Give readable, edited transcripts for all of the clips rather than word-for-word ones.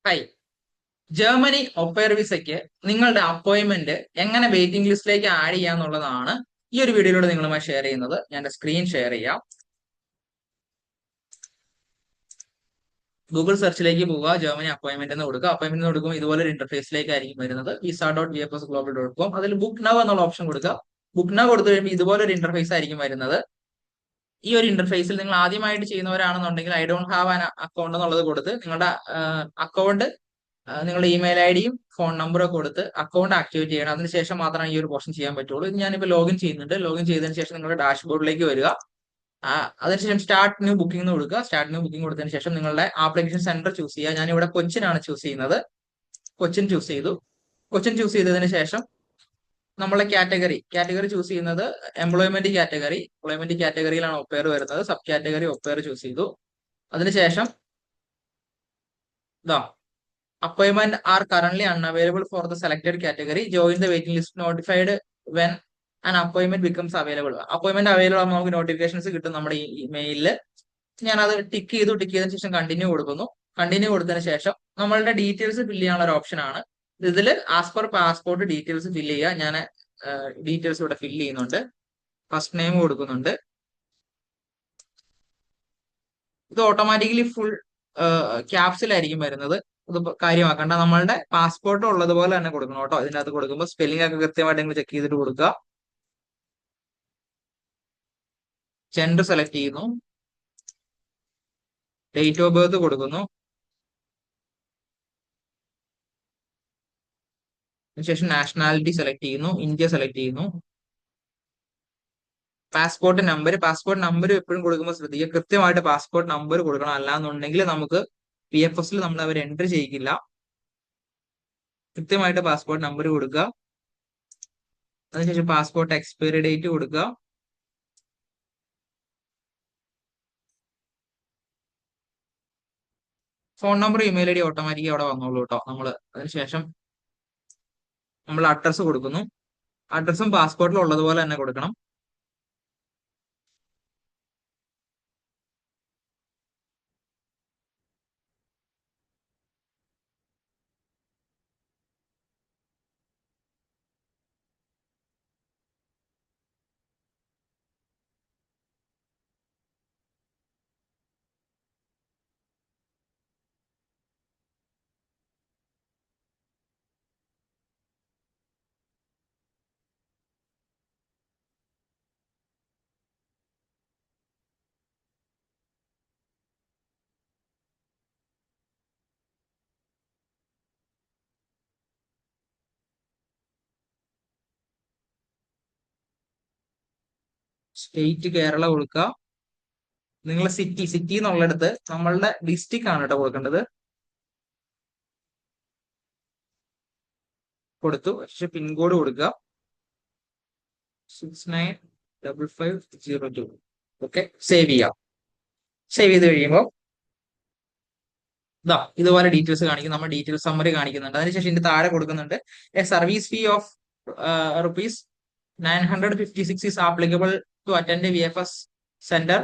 Hi. Germany ഒപ്പയർ വിസയ്ക്ക് നിങ്ങളുടെ appointment എങ്ങനെ വെയിറ്റിംഗ് ലിസ്റ്റിലേക്ക് ആഡ് ചെയ്യാന്നുള്ളതാണ് ഈ ഒരു വീഡിയോയിലൂടെ നിങ്ങളുമായി ഷെയർ ചെയ്യുന്നത്. ഞാൻ സ്ക്രീൻ ഷെയർ ചെയ്യാം. ഗൂഗിൾ സെർച്ചിലേക്ക് പോവുക, ജർമ്മനി അപ്പോയിന്റ്മെന്റ് എന്ന് കൊടുക്കുക. അപ്പോയിന്റ്മെന്റ് എന്ന് കൊടുക്കുമ്പോൾ ഇതുപോലെ ഒരു ഇന്റർഫേസിലേക്ക് ആയിരിക്കും വരുന്നത്. visa.vfsglobal.com. അതിൽ ബുക്ക് നൗ എന്നുള്ള ഓപ്ഷൻ കൊടുക്കുക. ബുക്ക് നൗ കൊടുത്തു കഴിയുമ്പോൾ ഇതുപോലെ ഒരു ഇന്റർഫേസ് ആയിരിക്കും വരുന്നത്. ഈ ഒരു ഇന്റർഫേസിൽ നിങ്ങൾ ആദ്യമായിട്ട് ചെയ്യുന്നവരാണെന്നുണ്ടെങ്കിൽ I don't have an account എന്നുള്ളത് കൊടുത്ത് നിങ്ങളുടെ അക്കൗണ്ട്, നിങ്ങളുടെ ഇമെയിൽ ഐ ഡിയും ഫോൺ നമ്പറും ഒക്കെ കൊടുത്ത് അക്കൗണ്ട് ആക്ടിവേറ്റ് ചെയ്യണം. അതിനുശേഷം മാത്രമേ ഈ ഒരു പോർഷൻ ചെയ്യാൻ പറ്റുള്ളൂ. ഇത് ഞാനിപ്പോൾ ലോഗിൻ ചെയ്യുന്നുണ്ട്. ലോഗിൻ ചെയ്തതിന് ശേഷം നിങ്ങളുടെ ഡാഷ്ബോർഡിലേക്ക് വരിക. അതിനുശേഷം സ്റ്റാർട്ട് ന്യൂ ബുക്കിംഗ് എന്ന് കൊടുക്കുക. സ്റ്റാർട്ട് ന്യൂ ബുക്കിംഗ് കൊടുത്തതിന് ശേഷം നിങ്ങളുടെ ആപ്ലിക്കേഷൻ സെന്റർ ചൂസ് ചെയ്യുക. ഞാനിവിടെ കൊച്ചിനാണ് ചൂസ് ചെയ്യുന്നത്. കൊച്ചിൻ ചൂസ് ചെയ്തു. കൊച്ചിൻ ചൂസ് ചെയ്തതിന് ശേഷം നമ്മളെ കാറ്റഗറി ചൂസ് ചെയ്യുന്നത് എംപ്ലോയ്മെന്റ് കാറ്റഗറിയിലാണ് ഒപ്പയർ വരുന്നത്. സബ് കാറ്റഗറി ഒപ്പയർ ചൂസ് ചെയ്തു. അതിനുശേഷം ഇതാ appointment are currently unavailable for the selected category. Join the waiting list notified when an appointment becomes available. Appointment available ആകുമ്പോൾ നമുക്ക് നോട്ടിഫിക്കേഷൻസ് കിട്ടും നമ്മുടെ ഈ മെയിലിൽ. ഞാനത് ടിക്ക് ചെയ്തതിനു ശേഷം കണ്ടിന്യൂ കൊടുക്കുന്നു. കണ്ടിന്യൂ കൊടുത്തതിന് ശേഷം നമ്മളുടെ ഡീറ്റെയിൽസ് ഫില്ല് ചെയ്യാനുള്ള ഒരു ഓപ്ഷൻ ആണ്. ഇതിൽ as per passport details fill ചെയ്യുക. ഞാൻ ഡീറ്റെയിൽസ് ഇവിടെ ഫില്ല് ചെയ്യുന്നുണ്ട്. ഫസ്റ്റ് നെയിം കൊടുക്കുന്നുണ്ട്. ഇത് ഓട്ടോമാറ്റിക്കലി ഫുൾ ക്യാപ്സിലായിരിക്കും വരുന്നത്. ഇത് കാര്യമാക്കണ്ട. നമ്മളുടെ പാസ്പോർട്ട് ഉള്ളതുപോലെ തന്നെ കൊടുക്കണം കേട്ടോ. ഇതിനകത്ത് കൊടുക്കുമ്പോൾ സ്പെല്ലിംഗ് ഒക്കെ കൃത്യമായിട്ട് നിങ്ങൾ ചെക്ക് ചെയ്തിട്ട് കൊടുക്കുക. ജെൻഡർ സെലക്ട് ചെയ്യുന്നു. ഡേറ്റ് ഓഫ് ബർത്ത് കൊടുക്കുന്നു. അതിനുശേഷം നാഷണാലിറ്റി സെലക്ട് ചെയ്യുന്നു. ഇന്ത്യ സെലക്ട് ചെയ്യുന്നു. പാസ്പോർട്ട് നമ്പർ എപ്പോഴും കൊടുക്കുമ്പോൾ ശ്രദ്ധിക്കുക, കൃത്യമായിട്ട് പാസ്പോർട്ട് നമ്പർ കൊടുക്കണം. അല്ലാന്നുണ്ടെങ്കിൽ നമുക്ക് PFS നമ്മൾ അവർ എൻട്രി ചെയ്യിക്കില്ല. കൃത്യമായിട്ട് പാസ്പോർട്ട് നമ്പർ കൊടുക്കുക. അതിനുശേഷം പാസ്പോർട്ട് എക്സ്പയറി ഡേറ്റ് കൊടുക്കുക. Phone number email ID automatically അവിടെ വന്നോളൂ കേട്ടോ. അതിനുശേഷം നമ്മൾ അഡ്രസ്സ് കൊടുക്കുന്നു. അഡ്രസ്സും പാസ്പോർട്ടിൽ ഉള്ളതുപോലെ തന്നെ കൊടുക്കണം. സ്റ്റേറ്റ് കേരള കൊടുക്കുക. നിങ്ങളെ സിറ്റി എന്നുള്ളിടത്ത് നമ്മളുടെ ഡിസ്ട്രിക്ട് ആണ് കേട്ടോ കൊടുക്കേണ്ടത്. കൊടുത്തു. പക്ഷെ പിൻകോഡ് കൊടുക്കുക 695502. ഓക്കെ, സേവ് ചെയ്യാം. സേവ് ചെയ്ത് കഴിയുമ്പോൾ ഇതുപോലെ ഡീറ്റെയിൽസ് കാണിക്കും. നമ്മൾ ഡീറ്റെയിൽസ് സമ്മറി കാണിക്കുന്നുണ്ട്. അതിനുശേഷം ഇതിന്റെ താഴെ കൊടുക്കുന്നുണ്ട് A service fee of ₹956 is applicable to attend a VFS center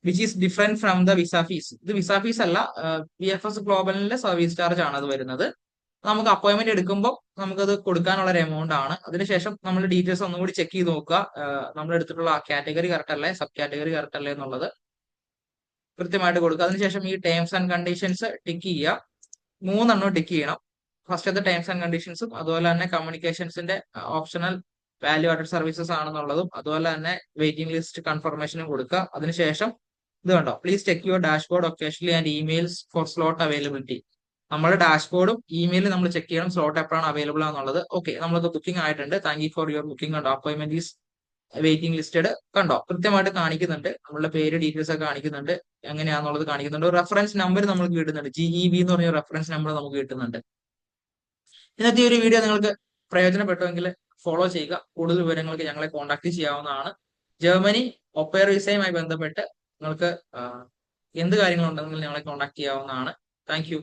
which is different from the visa fees. ഇത് വിസ ഫീസ് അല്ല, VFS ഗ്ലോബലിന്റെ സർവീസ് ചാർജ് ആണ് അത് വരുന്നത്. നമുക്ക് അപ്പോയിന്റ്മെന്റ് എടുക്കുമ്പോൾ നമുക്കത് കൊടുക്കാനുള്ള ഒരു എമൗണ്ട് ആണ്. അതിനുശേഷം നമ്മൾ ഡീറ്റെയിൽസ് ഒന്നുകൂടി ചെക്ക് ചെയ്ത് നോക്കുക. നമ്മൾ എടുത്തിട്ടുള്ള കാറ്റഗറി കറക്റ്റ് അല്ലേ, സബ് കാറ്റഗറി കറക്റ്റ് അല്ലേ എന്നുള്ളത് കൃത്യമായിട്ട് കൊടുക്കുക. അതിനുശേഷം ഈ ടേംസ് ആൻഡ് കണ്ടീഷൻസ് ടിക്ക് ചെയ്യുക. 3 ടിക്ക് ചെയ്യണം. ഫസ്റ്റത്തെ ടേംസ് ആൻഡ് കണ്ടീഷൻസും അതുപോലെ തന്നെ കമ്മ്യൂണിക്കേഷൻസിന്റെ ഓപ്ഷണൽ വാല്യൂ ആഡഡ് സർവീസസ് ആണെന്നുള്ളതും അതുപോലെ തന്നെ വെയിറ്റിംഗ് ലിസ്റ്റ് കൺഫർമേഷനും കൊടുക്കുക. അതിനുശേഷം ഇത് കണ്ടോ, please check your dashboard occasionally and emails for slot availability. നമ്മുടെ ഡാഷ്ബോർഡും ഇമെയിലും നമ്മൾ ചെക്ക് ചെയ്യണം, സ്ലോട്ട് എപ്പോഴാണ് അവൈലബിൾ ആണെന്നുള്ളത്. ഓക്കെ, നമ്മളത് ബുക്കിംഗ് ആയിട്ടുണ്ട്. Thank you for your booking. കണ്ടോ, അപ്പോയിന്റ്മെന്റ് ഈസ് വെയിറ്റിംഗ് ലിസ്റ്റഡ് കണ്ടോ, കൃത്യമായിട്ട് കാണിക്കുന്നുണ്ട്. നമ്മളുടെ പേര് ഡീറ്റെയിൽസ് ഒക്കെ കാണിക്കുന്നുണ്ട്, എങ്ങനെയാണെന്നുള്ളത് കാണിക്കുന്നുണ്ട്. റെഫറൻസ് നമ്പർ നമുക്ക് കിട്ടുന്നുണ്ട്. GEB എന്ന് പറഞ്ഞ റെഫറൻസ് നമ്പർ നമുക്ക് കിട്ടുന്നുണ്ട്. ഇന്നത്തെ ഒരു വീഡിയോ നിങ്ങൾക്ക് പ്രയോജനപ്പെട്ടുവെങ്കിൽ ഫോളോ ചെയ്യുക. കൂടുതൽ വിവരങ്ങൾക്ക് ഞങ്ങളെ കോൺടാക്ട് ചെയ്യാവുന്നതാണ്. ജർമ്മനി ഒപ്പയർ വിസയുമായി ബന്ധപ്പെട്ട് നിങ്ങൾക്ക് എന്ത് കാര്യങ്ങളുണ്ടെങ്കിൽ ഞങ്ങളെ കോൺടാക്ട് ചെയ്യാവുന്നതാണ്. Thank you.